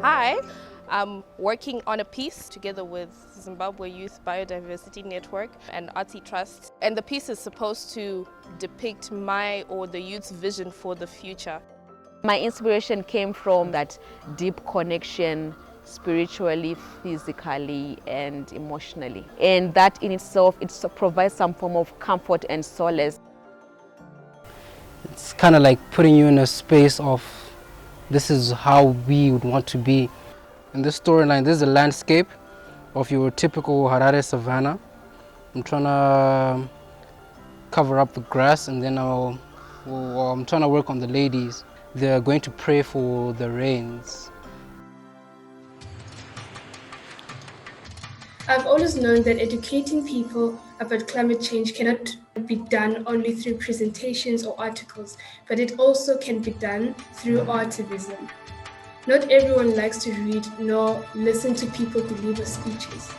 Hi, I'm working on a piece together with Zimbabwe Youth Biodiversity Network and Artsy Trust. And the piece is supposed to depict my or the youth's vision for the future. My inspiration came from that deep connection spiritually, physically and emotionally. And that in itself, it provides some form of comfort and solace. It's kind of like putting you in a space of this is how we would want to be. In this storyline, this is a landscape of your typical Harare savannah. I'm trying to cover up the grass, and then I'm trying to work on the ladies. They're going to pray for the rains. I've always known that educating people about climate change cannot be done only through presentations or articles, but it also can be done through artivism. Not everyone likes to read nor listen to people deliver speeches.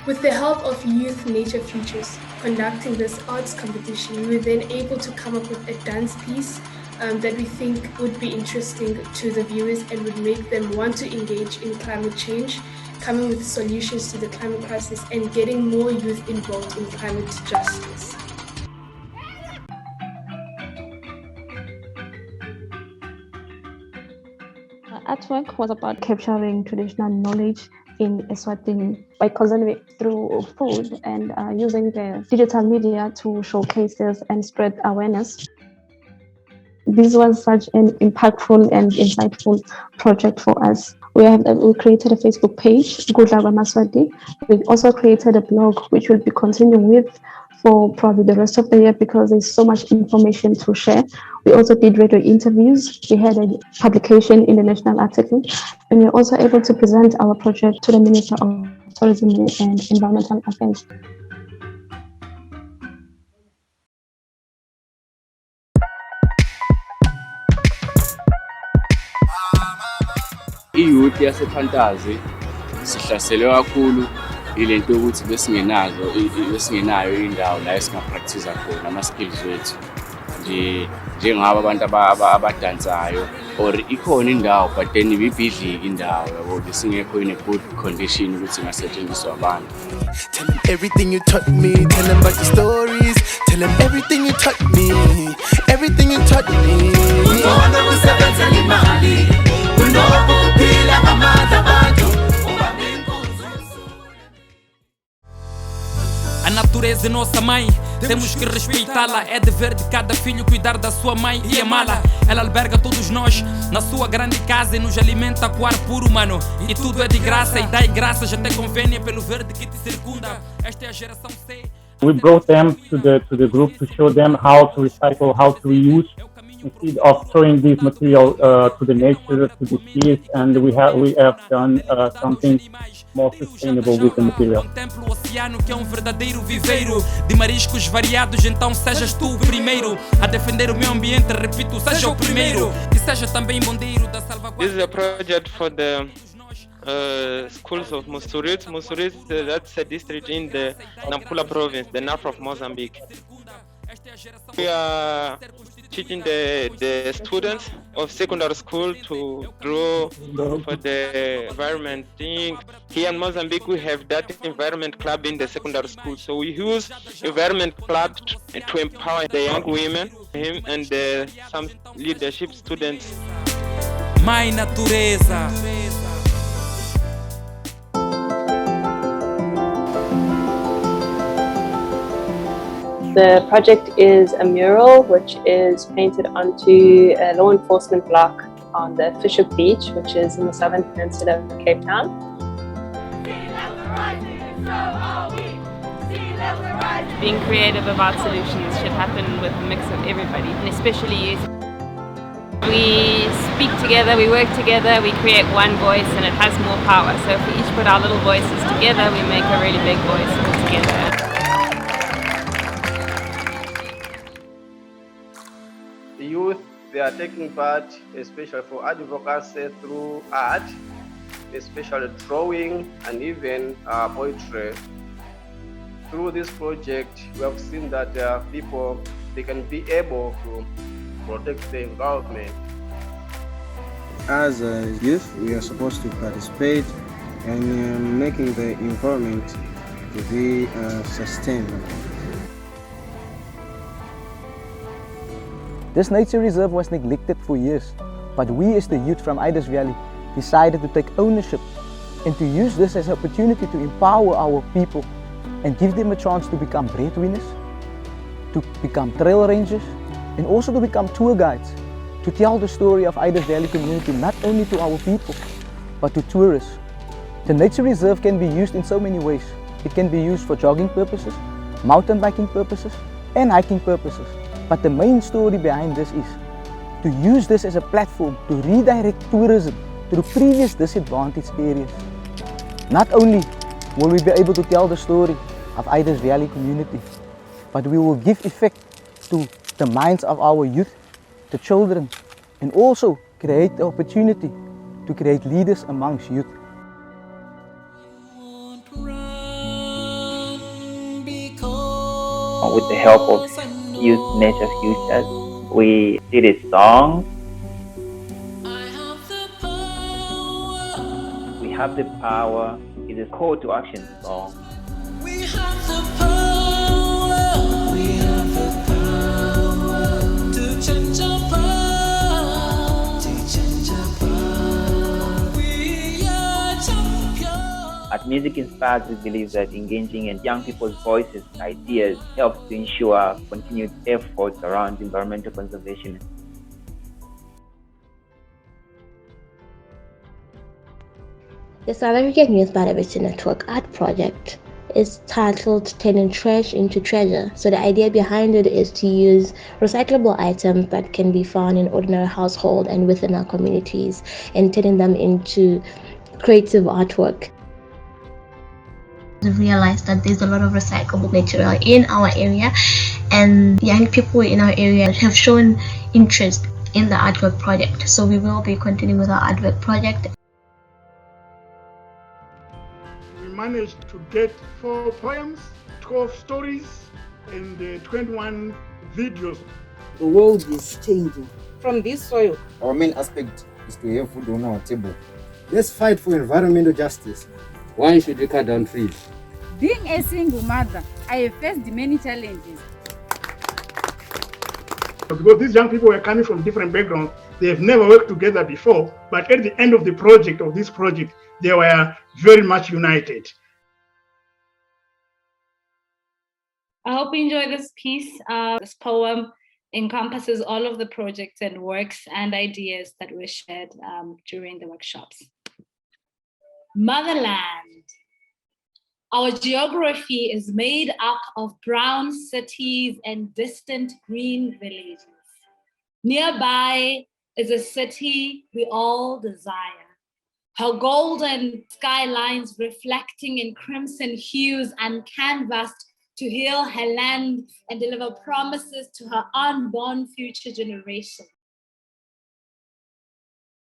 With the help of Youth Nature Futures conducting this arts competition, we were then able to come up with a dance piece that we think would be interesting to the viewers and would make them want to engage in climate change, coming with solutions to the climate crisis and getting more youth involved in climate justice. Artwork was about capturing traditional knowledge in Eswatini by conserving it through food and using the digital media to showcase this and spread awareness. This was such an impactful and insightful project for us. We created a Facebook page, Gudla Maswati. We also created a blog, which we'll be continuing with for probably the rest of the year because there's so much information to share. We also did radio interviews. We had a publication in the national article, and we're also able to present our project to the Minister of Tourism and Environmental Affairs. I-youth yasePhantazi sihlaselwe kakhulu ilento ukuthi besingenayo indawo la esingapractice khona ama-skills wethu njengabo abantu abadansayo or ikhona indawo but then ibibhidlika indawo yabo besingekho in a good condition ukuthi ingasetshenziswa abantu. Tell them everything you taught me, tell them about your stories, tell them everything you taught me, everything you taught me. A natureza é nossa mãe, temos que respeitá-la. É dever de cada filho cuidar da sua mãe e amá-la. Ela alberga todos nós na sua grande casa e nos alimenta com ar puro, mano. E tudo é de graça e dai graças até convênia pelo verde que te circunda. Esta é a geração C. We brought them to the group to show them how to recycle, how to reuse, instead of throwing this material to the nature, to the seas, and we have done something more sustainable with the material. Contemplo o oceano que é verdadeiro viveiro de mariscos variados, então sejas tu o primeiro a defender o meio ambiente, repito, seja o primeiro que seja também bondeiro da salvaguarda. This is a project for the schools of Musurit. Musurit, that's a district in the Nampula province, the north of Mozambique. We are teaching the students of secondary school to draw for the environment thing. Here in Mozambique, we have that environment club in the secondary school. So we use environment club to empower the young women and some leadership students. Mãe natureza. The project is a mural which is painted onto a law enforcement block on the Fisher Beach, which is in the southern peninsula of Cape Town. Being creative about solutions should happen with a mix of everybody, and especially youth. We speak together, we work together, we create one voice and it has more power. So if we each put our little voices together, we make a really big voice all together. Youth, they are taking part, especially for advocacy through art, especially drawing and even poetry. Through this project, we have seen that people, they can be able to protect the environment. as a youth, we are supposed to participate in making the environment to be sustainable. This nature reserve was neglected for years, but we as the youth from Idas Valley decided to take ownership and to use this as an opportunity to empower our people and give them a chance to become breadwinners, to become trail rangers, and also to become tour guides, to tell the story of Idas Valley community not only to our people, but to tourists. The nature reserve can be used in so many ways. It can be used for jogging purposes, mountain biking purposes, and hiking purposes. But the main story behind this is to use this as a platform to redirect tourism to the previous disadvantaged areas. Not only will we be able to tell the story of Idas Valley community, but we will give effect to the minds of our youth, the children, and also create the opportunity to create leaders amongst youth. With the help of Youth Nature Futures, we did a song. We Have the Power is a call to action song. We have the power. We have the power to change our path. To change our path. We are champions. At Music Inspired, we believe that engaging in young people's voices and ideas helps to ensure continued efforts around environmental conservation. The South African Youth Biodiversity Network art project is titled Turning Trash into Treasure. So the idea behind it is to use recyclable items that can be found in ordinary household and within our communities and turning them into creative artwork. We realized that there's a lot of recyclable material in our area, and young people in our area have shown interest in the artwork project. So we will be continuing with our artwork project. We managed to get 4 poems, 12 stories, and 21 videos. The world is changing. From this soil, our main aspect is to have food on our table. Let's fight for environmental justice. Why should we cut down trees? Being a single mother, I have faced many challenges. Because these young people were coming from different backgrounds, they have never worked together before, but at the end of the project, they were very much united. I hope you enjoy this piece. This poem encompasses all of the projects and works and ideas that were shared during the workshops. Motherland. Our geography is made up of brown cities and distant green villages. Nearby is a city we all desire. Her golden skylines reflecting in crimson hues and canvassed to heal her land and deliver promises to her unborn future generations.